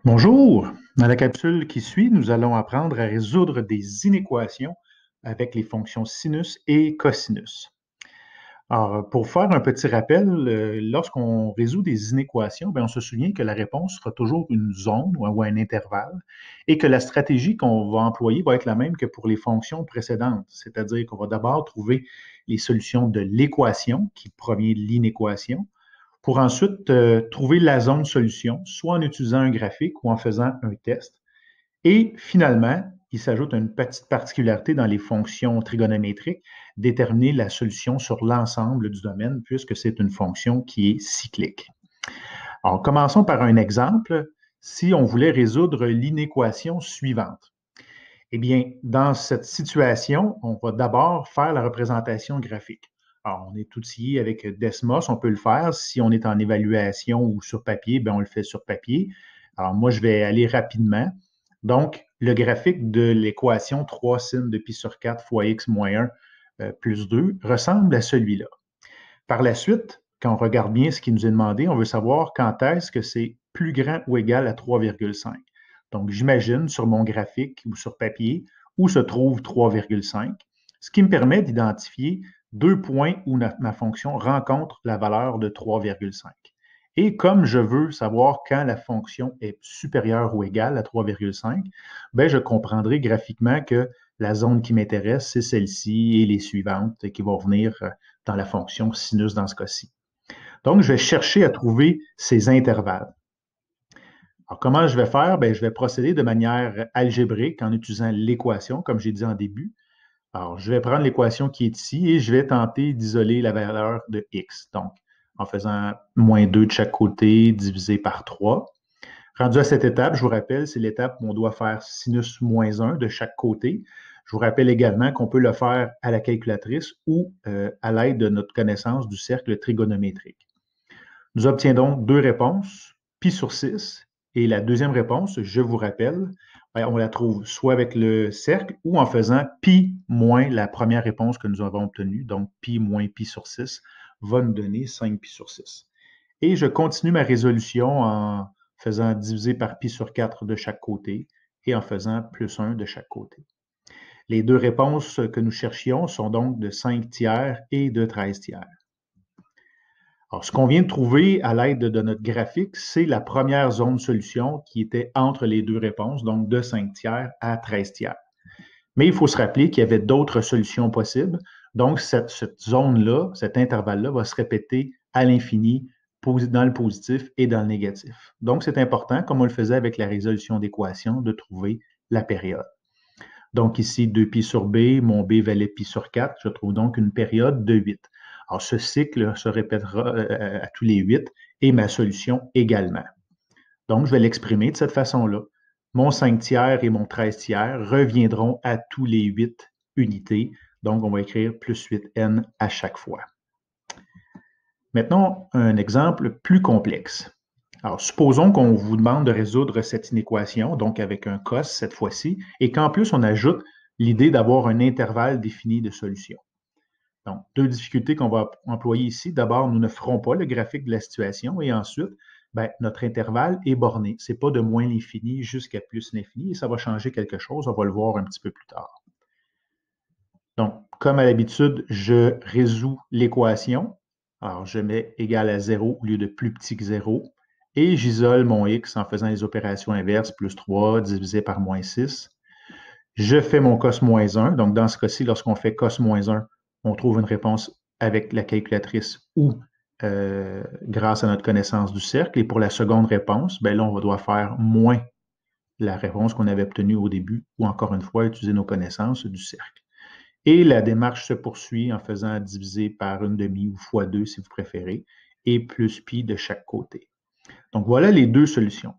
Bonjour! Dans la capsule qui suit, nous allons apprendre à résoudre des inéquations avec les fonctions sinus et cosinus. Alors, pour faire un petit rappel, lorsqu'on résout des inéquations, bien, on se souvient que la réponse sera toujours une zone ou un intervalle et que la stratégie qu'on va employer va être la même que pour les fonctions précédentes, c'est-à-dire qu'on va d'abord trouver les solutions de l'équation qui provient de l'inéquation, pour ensuite trouver la zone solution, soit en utilisant un graphique ou en faisant un test. Et finalement, il s'ajoute une petite particularité dans les fonctions trigonométriques, déterminer la solution sur l'ensemble du domaine, puisque c'est une fonction qui est cyclique. Alors, commençons par un exemple. Si on voulait résoudre l'inéquation suivante, eh bien, dans cette situation, on va d'abord faire la représentation graphique. Alors, on est outillé avec Desmos, on peut le faire. Si on est en évaluation ou sur papier, bien, on le fait sur papier. Alors, moi, je vais aller rapidement. Donc, le graphique de l'équation 3 sin de pi sur 4 fois x moins 1 plus 2 ressemble à celui-là. Par la suite, quand on regarde bien ce qui nous est demandé, on veut savoir quand est-ce que c'est plus grand ou égal à 3,5. Donc, j'imagine sur mon graphique ou sur papier où se trouve 3,5, ce qui me permet d'identifier deux points où ma fonction rencontre la valeur de 3,5. Et comme je veux savoir quand la fonction est supérieure ou égale à 3,5, ben, je comprendrai graphiquement que la zone qui m'intéresse, c'est celle-ci et les suivantes qui vont venir dans la fonction sinus dans ce cas-ci. Donc, je vais chercher à trouver ces intervalles. Alors, comment je vais faire? Bien, je vais procéder de manière algébrique en utilisant l'équation, comme j'ai dit en début. Alors, je vais prendre l'équation qui est ici et je vais tenter d'isoler la valeur de x. Donc, en faisant moins 2 de chaque côté divisé par 3. Rendu à cette étape, je vous rappelle, c'est l'étape où on doit faire sinus moins 1 de chaque côté. Je vous rappelle également qu'on peut le faire à la calculatrice ou à l'aide de notre connaissance du cercle trigonométrique. Nous obtiendrons deux réponses, pi sur 6, et la deuxième réponse, je vous rappelle, on la trouve soit avec le cercle ou en faisant pi moins la première réponse que nous avons obtenue, donc pi moins pi sur 6 va nous donner 5 pi sur 6. Et je continue ma résolution en faisant diviser par pi sur 4 de chaque côté et en faisant plus 1 de chaque côté. Les deux réponses que nous cherchions sont donc de 5 tiers et de 13 tiers. Alors, ce qu'on vient de trouver à l'aide de notre graphique, c'est la première zone de solution qui était entre les deux réponses, donc de 5 tiers à 13 tiers. Mais il faut se rappeler qu'il y avait d'autres solutions possibles. Donc, cette zone-là, cet intervalle-là va se répéter à l'infini dans le positif et dans le négatif. Donc, c'est important, comme on le faisait avec la résolution d'équation, de trouver la période. Donc, ici, 2pi sur b, mon b valait pi sur 4. Je trouve donc une période de 8. Alors, ce cycle se répétera à tous les 8 et ma solution également. Donc, je vais l'exprimer de cette façon-là. Mon 5 tiers et mon 13 tiers reviendront à tous les 8 unités. Donc, on va écrire plus 8n à chaque fois. Maintenant, un exemple plus complexe. Alors, supposons qu'on vous demande de résoudre cette inéquation, donc avec un cos cette fois-ci, et qu'en plus, on ajoute l'idée d'avoir un intervalle défini de solution. Donc, deux difficultés qu'on va employer ici. D'abord, nous ne ferons pas le graphique de la situation et ensuite, bien, notre intervalle est borné. Ce n'est pas de moins l'infini jusqu'à plus l'infini et ça va changer quelque chose. On va le voir un petit peu plus tard. Donc, comme à l'habitude, je résous l'équation. Alors, je mets égal à 0 au lieu de plus petit que 0 et j'isole mon x en faisant les opérations inverses, plus 3 divisé par moins 6. Je fais mon cos moins 1. Donc, dans ce cas-ci, lorsqu'on fait cos moins 1, on trouve une réponse avec la calculatrice ou grâce à notre connaissance du cercle. Et pour la seconde réponse, bien là, on va devoir faire moins la réponse qu'on avait obtenue au début ou encore une fois, utiliser nos connaissances du cercle. Et la démarche se poursuit en faisant diviser par une demi ou fois 2 si vous préférez, et plus pi de chaque côté. Donc, voilà les deux solutions.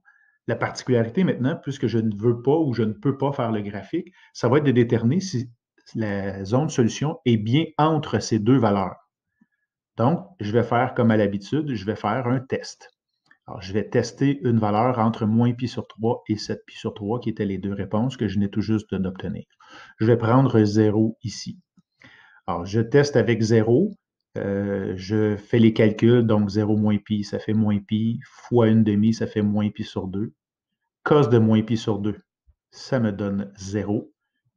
La particularité maintenant, puisque je ne veux pas ou je ne peux pas faire le graphique, ça va être de déterminer si la zone de solution est bien entre ces deux valeurs. Donc, je vais faire comme à l'habitude, je vais faire un test. Alors, je vais tester une valeur entre moins pi sur 3 et 7 pi sur 3, qui étaient les deux réponses que je venais tout juste d'obtenir. Je vais prendre 0 ici. Alors, je teste avec 0. Je fais les calculs, donc 0 moins pi, ça fait moins pi, fois une demi, ça fait moins pi sur 2. Cos de moins pi sur 2, ça me donne 0.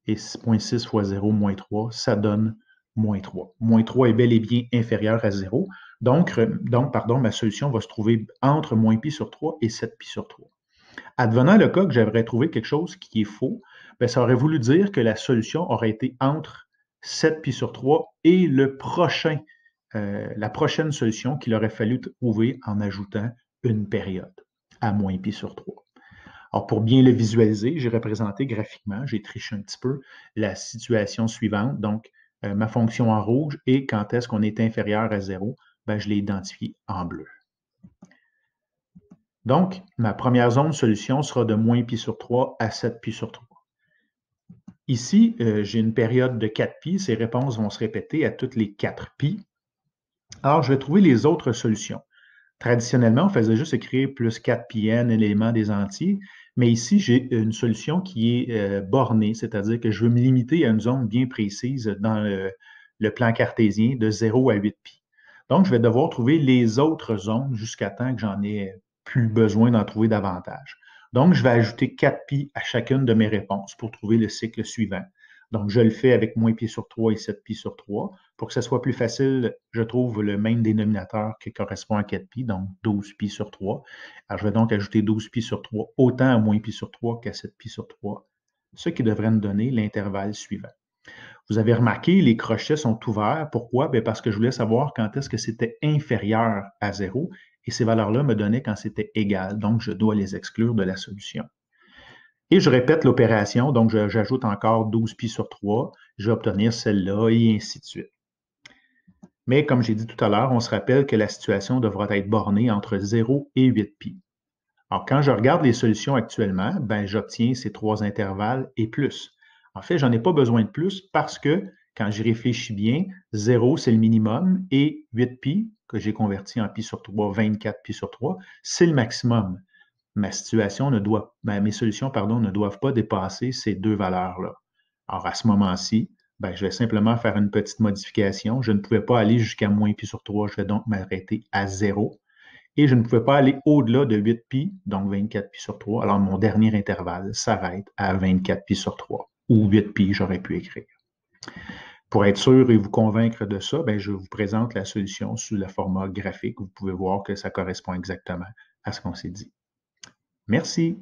Et 0,6 fois 0, moins 3, ça donne moins 3. Moins 3 est bel et bien inférieur à 0. Donc, ma solution va se trouver entre moins pi sur 3 et 7 pi sur 3. Advenant le cas que j'aurais trouvé quelque chose qui est faux, bien, ça aurait voulu dire que la solution aurait été entre 7 pi sur 3 et la prochaine solution qu'il aurait fallu trouver en ajoutant une période à moins pi sur 3. Alors, pour bien le visualiser, j'ai représenté graphiquement, j'ai triché un petit peu, la situation suivante. Donc, ma fonction en rouge et quand est-ce qu'on est inférieur à 0, ben, je l'ai identifié en bleu. Donc, ma première zone de solution sera de moins pi sur 3 à 7 pi sur 3. Ici, j'ai une période de 4 pi. Ces réponses vont se répéter à toutes les 4 pi. Alors, je vais trouver les autres solutions. Traditionnellement, on faisait juste écrire plus 4 pi n éléments des entiers, mais ici, j'ai une solution qui est bornée, c'est-à-dire que je veux me limiter à une zone bien précise dans le plan cartésien de 0 à 8 pi. Donc, je vais devoir trouver les autres zones jusqu'à temps que j'en ai plus besoin d'en trouver davantage. Donc, je vais ajouter 4 pi à chacune de mes réponses pour trouver le cycle suivant. Donc, je le fais avec moins pi sur 3 et 7 pi sur 3. Pour que ce soit plus facile, je trouve le même dénominateur qui correspond à 4 pi, donc 12 pi sur 3. Alors, je vais donc ajouter 12 pi sur 3 autant à moins pi sur 3 qu'à 7 pi sur 3, ce qui devrait me donner l'intervalle suivant. Vous avez remarqué, les crochets sont ouverts. Pourquoi? Bien, parce que je voulais savoir quand est-ce que c'était inférieur à 0 et ces valeurs-là me donnaient quand c'était égal. Donc, je dois les exclure de la solution. Et je répète l'opération, donc j'ajoute encore 12 pi sur 3, je vais obtenir celle-là et ainsi de suite. Mais comme j'ai dit tout à l'heure, on se rappelle que la situation devra être bornée entre 0 et 8 pi. Alors, quand je regarde les solutions actuellement, ben, j'obtiens ces trois intervalles et plus. En fait, je n'en ai pas besoin de plus parce que, quand j'y réfléchis bien, 0, c'est le minimum et 8 pi, que j'ai converti en pi sur 3, 24 pi sur 3, c'est le maximum. Mes solutions ne doivent pas dépasser ces deux valeurs-là. Alors, à ce moment-ci, ben, je vais simplement faire une petite modification. Je ne pouvais pas aller jusqu'à moins pi sur 3, je vais donc m'arrêter à 0. Et je ne pouvais pas aller au-delà de 8 pi, donc 24 pi sur 3. Alors, mon dernier intervalle s'arrête à 24 pi sur 3, ou 8 pi, j'aurais pu écrire. Pour être sûr et vous convaincre de ça, ben, je vous présente la solution sous le format graphique. Vous pouvez voir que ça correspond exactement à ce qu'on s'est dit. Merci.